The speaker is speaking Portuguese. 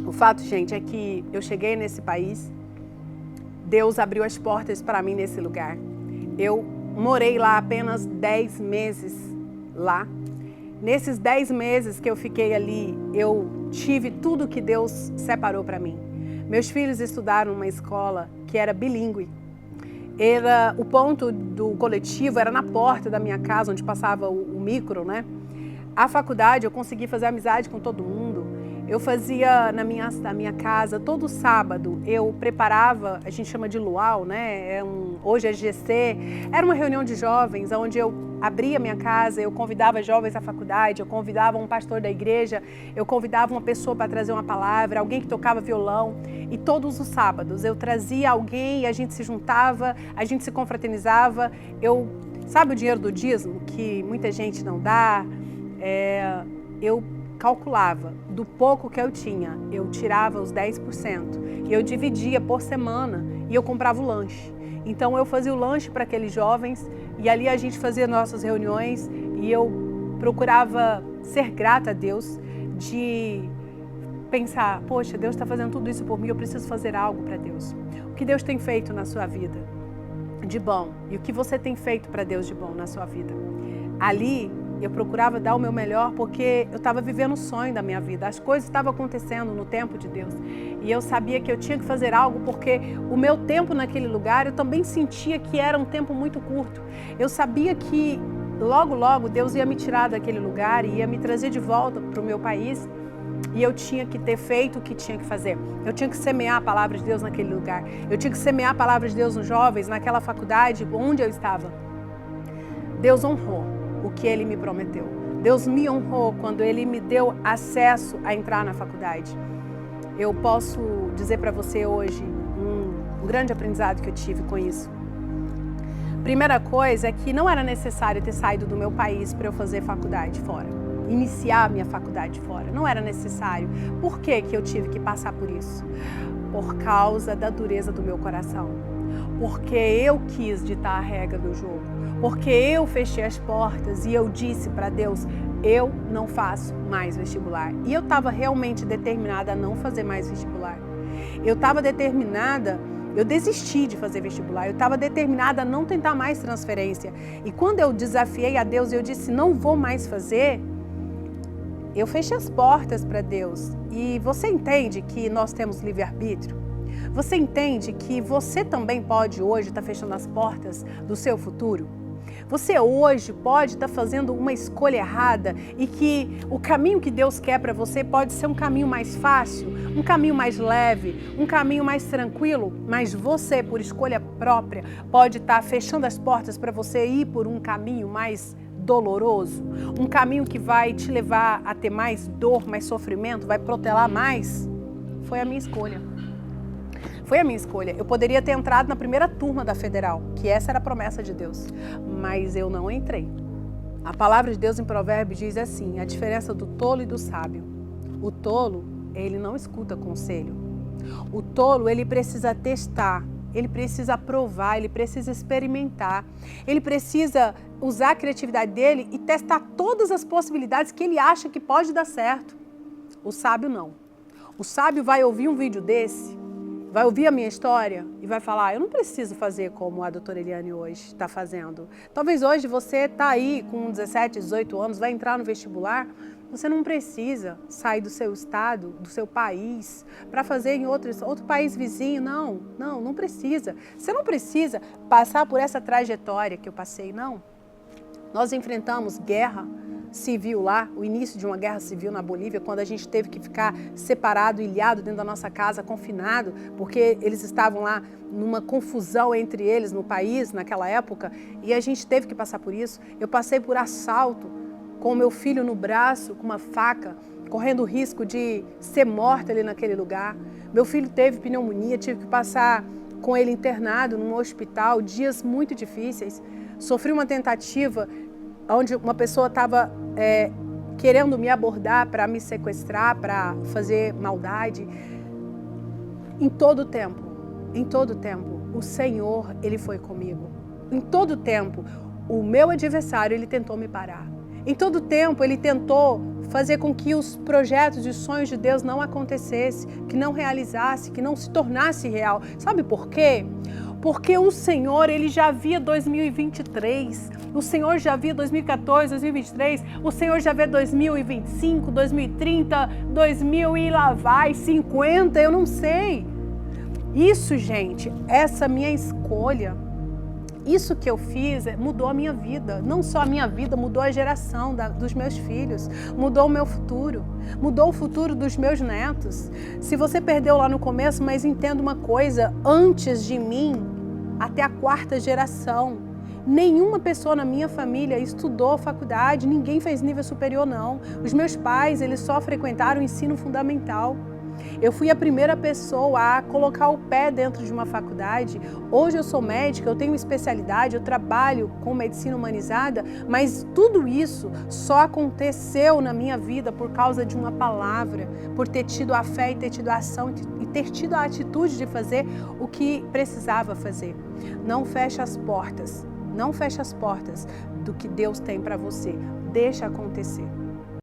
O fato, gente, é que eu cheguei nesse país, Deus abriu as portas para mim nesse lugar. Eu morei lá apenas 10 meses lá. Nesses 10 meses que eu fiquei ali, eu tive tudo que Deus separou para mim. Meus filhos estudaram numa escola que era bilíngue. O ponto do coletivo era na porta da minha casa, onde passava o micro, né? A faculdade, eu consegui fazer amizade com todo mundo. Eu fazia na minha casa, todo sábado, eu preparava, a gente chama de luau, né? Hoje é GC. Era uma reunião de jovens, onde eu abria minha casa, eu convidava jovens da faculdade, eu convidava um pastor da igreja, eu convidava uma pessoa para trazer uma palavra, alguém que tocava violão. E todos os sábados eu trazia alguém, a gente se juntava, a gente se confraternizava. Sabe o dinheiro do dízimo, que muita gente não dá? Eu calculava, do pouco que eu tinha, eu tirava os 10%, e eu dividia por semana e eu comprava o lanche. Então eu fazia o lanche para aqueles jovens e ali a gente fazia nossas reuniões e eu procurava ser grata a Deus, de pensar, poxa, Deus está fazendo tudo isso por mim, eu preciso fazer algo para Deus. O que Deus tem feito na sua vida de bom e o que você tem feito para Deus de bom na sua vida. Ali eu procurava dar o meu melhor porque eu estava vivendo o sonho da minha vida. As coisas estavam acontecendo no tempo de Deus. E eu sabia que eu tinha que fazer algo porque o meu tempo naquele lugar, eu também sentia que era um tempo muito curto. Eu sabia que logo, logo Deus ia me tirar daquele lugar e ia me trazer de volta para o meu país. E eu tinha que ter feito o que tinha que fazer. Eu tinha que semear a palavra de Deus naquele lugar. Eu tinha que semear a palavra de Deus nos jovens, naquela faculdade onde eu estava. Deus honrou o que Ele me prometeu. Deus me honrou quando Ele me deu acesso a entrar na faculdade. Eu posso dizer para você hoje um grande aprendizado que eu tive com isso. Primeira coisa é que não era necessário ter saído do meu país para eu fazer faculdade fora. Iniciar a minha faculdade fora. Não era necessário. Por que eu tive que passar por isso? Por causa da dureza do meu coração. Porque eu quis ditar a regra do jogo. Porque eu fechei as portas e eu disse para Deus, eu não faço mais vestibular. E eu estava realmente determinada a não fazer mais vestibular. Eu estava determinada, eu desisti de fazer vestibular. Eu estava determinada a não tentar mais transferência. E quando eu desafiei a Deus, eu disse, não vou mais fazer, eu fechei as portas para Deus. E você entende que nós temos livre-arbítrio? Você entende que você também pode hoje estar fechando as portas do seu futuro? Você hoje pode estar fazendo uma escolha errada e que o caminho que Deus quer para você pode ser um caminho mais fácil, um caminho mais leve, um caminho mais tranquilo, mas você, por escolha própria, pode estar fechando as portas para você ir por um caminho mais doloroso, um caminho que vai te levar a ter mais dor, mais sofrimento, vai protelar mais. Foi a minha escolha. Foi a minha escolha. Eu poderia ter entrado na primeira turma da Federal, que essa era a promessa de Deus, mas eu não entrei. A palavra de Deus em Provérbios diz assim, a diferença do tolo e do sábio. O tolo, ele não escuta conselho. O tolo, ele precisa testar, ele precisa provar, ele precisa experimentar, ele precisa usar a criatividade dele e testar todas as possibilidades que ele acha que pode dar certo. O sábio não. O sábio vai ouvir um vídeo desse, vai ouvir a minha história e vai falar, eu não preciso fazer como a doutora Eliane hoje está fazendo. Talvez hoje você está aí com 17, 18 anos, vai entrar no vestibular, você não precisa sair do seu estado, do seu país, para fazer em outro país vizinho. Não precisa. Você não precisa passar por essa trajetória que eu passei, não. Nós enfrentamos guerra civil lá, o início de uma guerra civil na Bolívia, quando a gente teve que ficar separado, ilhado dentro da nossa casa, confinado, porque eles estavam lá numa confusão entre eles no país, naquela época, e a gente teve que passar por isso. Eu passei por assalto com o meu filho no braço, com uma faca, correndo o risco de ser morta ali naquele lugar. Meu filho teve pneumonia, tive que passar com ele internado num hospital, dias muito difíceis. Sofri uma tentativa onde uma pessoa estava querendo me abordar para me sequestrar, para fazer maldade. Em todo tempo, o Senhor, Ele foi comigo. Em todo tempo, o meu adversário, ele tentou me parar. Em todo tempo, ele tentou fazer com que os projetos e os sonhos de Deus não acontecessem, que não realizasse, que não se tornasse real. Sabe por quê? Porque o Senhor, Ele já via 2023, o Senhor já via 2014, 2023, o Senhor já vê 2025, 2030, 2000 e lá vai, 50, eu não sei. Isso, gente, essa minha escolha, isso que eu fiz mudou a minha vida. Não só a minha vida, mudou a geração dos meus filhos, mudou o meu futuro, mudou o futuro dos meus netos. Se você perdeu lá no começo, mas entenda uma coisa, antes de mim, até a 4ª geração, nenhuma pessoa na minha família estudou faculdade, ninguém fez nível superior não. Os meus pais, eles só frequentaram o ensino fundamental. Eu fui a primeira pessoa a colocar o pé dentro de uma faculdade. Hoje eu sou médica, eu tenho especialidade, eu trabalho com medicina humanizada, mas tudo isso só aconteceu na minha vida por causa de uma palavra, por ter tido a fé e ter tido a ação e ter tido a atitude de fazer o que precisava fazer. Não feche as portas, não feche as portas do que Deus tem para você. Deixa acontecer.